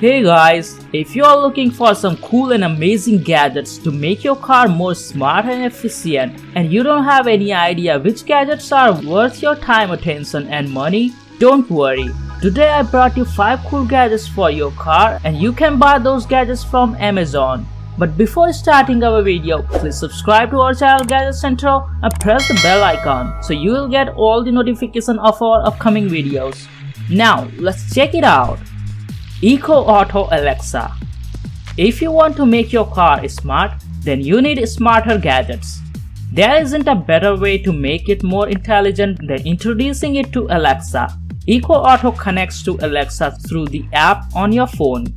Hey guys, if you are looking for some cool and amazing gadgets to make your car more smart and efficient, and you don't have any idea which gadgets are worth your time, attention and money, don't worry. Today I brought you 5 cool gadgets for your car and you can buy those gadgets from Amazon. But before starting our video, please subscribe to our channel Gadget Centro and press the bell icon so you will get all the notifications of our upcoming videos. Now let's check it out. Eco Auto Alexa. If you want to make your car smart, then you need smarter gadgets. There isn't a better way to make it more intelligent than introducing it to Alexa. Eco Auto connects to Alexa through the app on your phone.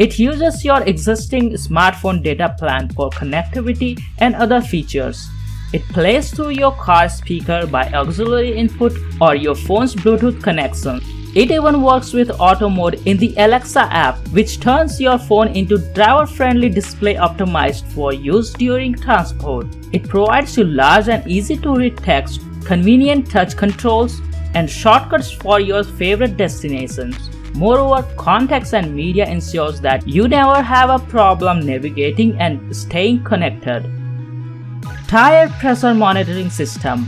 It uses your existing smartphone data plan for connectivity and other features. It plays through your car speaker by auxiliary input or your phone's Bluetooth connection. It even works with auto mode in the Alexa app, which turns your phone into driver-friendly display optimized for use during transport. It provides you large and easy-to-read text, convenient touch controls, and shortcuts for your favorite destinations. Moreover, contacts and media ensures that you never have a problem navigating and staying connected. Tire pressure monitoring system.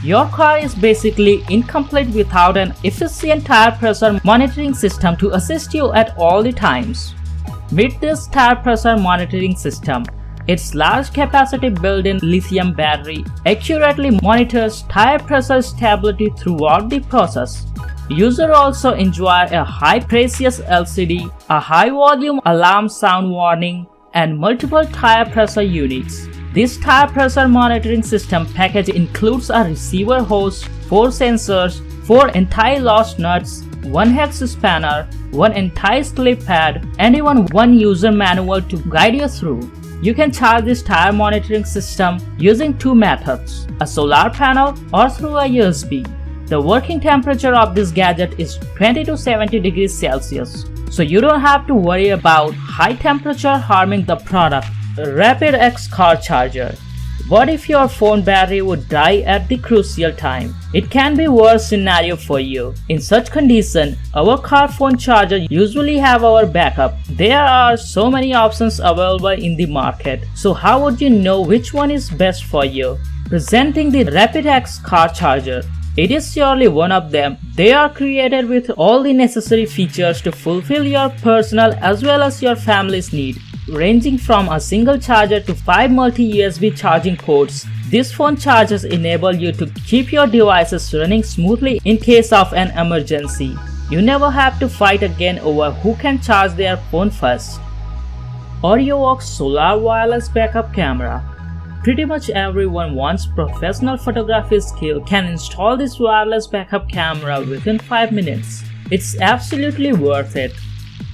Your car is basically incomplete without an efficient tire pressure monitoring system to assist you at all the times. With this tire pressure monitoring system, its large capacity built-in lithium battery accurately monitors tire pressure stability throughout the process. Users also enjoy a high-precious LCD, a high-volume alarm sound warning, and multiple tire pressure units. This tire pressure monitoring system package includes a receiver hose, 4 sensors, 4 anti-loss nuts, 1 hex spanner, 1 anti-slip pad, and even 1 user manual to guide you through. You can charge this tire monitoring system using 2 methods, a solar panel or through a USB. The working temperature of this gadget is 20 to 70 degrees Celsius, so you don't have to worry about high temperature harming the product. Rapid X car charger. What if your phone battery would die at the crucial time? It can be worst scenario for you. In such condition, our car phone charger usually have our backup. There are so many options available in the market. So how would you know which one is best for you? Presenting the Rapid X car charger. It is surely one of them. They are created with all the necessary features to fulfill your personal as well as your family's need. Ranging from a single charger to 5 multi-USB charging ports, these phone chargers enable you to keep your devices running smoothly in case of an emergency. You never have to fight again over who can charge their phone first. AudioVox Solar Wireless Backup Camera. Pretty much everyone wants professional photography skill can install this wireless backup camera within 5 minutes. It's absolutely worth it.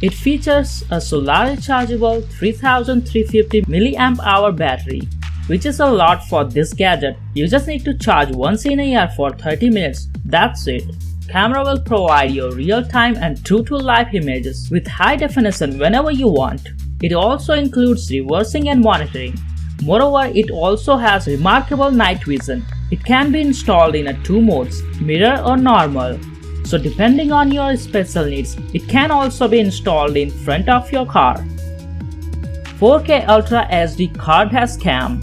It features a solar rechargeable 3350 mAh battery, which is a lot for this gadget. You just need to charge once in a year for 30 minutes. That's it. Camera will provide you real-time and true-to-life images with high definition whenever you want. It also includes reversing and monitoring. Moreover, it also has remarkable night vision. It can be installed in 2 modes, mirror or normal. So depending on your special needs, it can also be installed in front of your car. 4K Ultra HD car dash cam.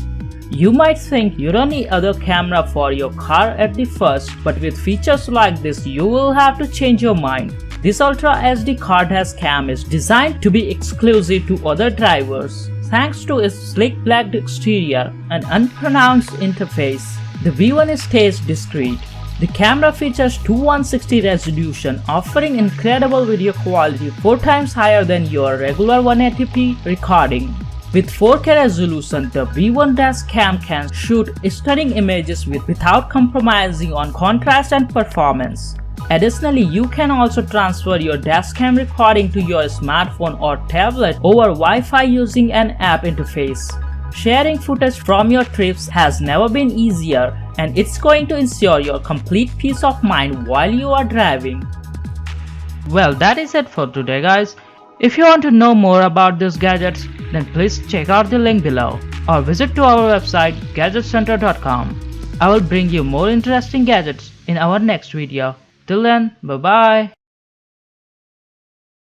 You might think you don't need other camera for your car at the first, but with features like this you will have to change your mind. This Ultra HD car dash cam is designed to be exclusive to other drivers. Thanks to its sleek black exterior and unpronounced interface, the V1 stays discreet. The camera features 2160 resolution, offering incredible video quality 4 times higher than your regular 180p recording. With 4K resolution, the V1 dash cam can shoot stunning images without compromising on contrast and performance. Additionally, you can also transfer your dash cam recording to your smartphone or tablet over Wi-Fi using an app interface. Sharing footage from your trips has never been easier, and it's going to ensure your complete peace of mind while you are driving. Well, that is it for today guys. If you want to know more about these gadgets, then please check out the link below or visit to our website gadgetcentro.com. I will bring you more interesting gadgets in our next video. Till then, bye bye.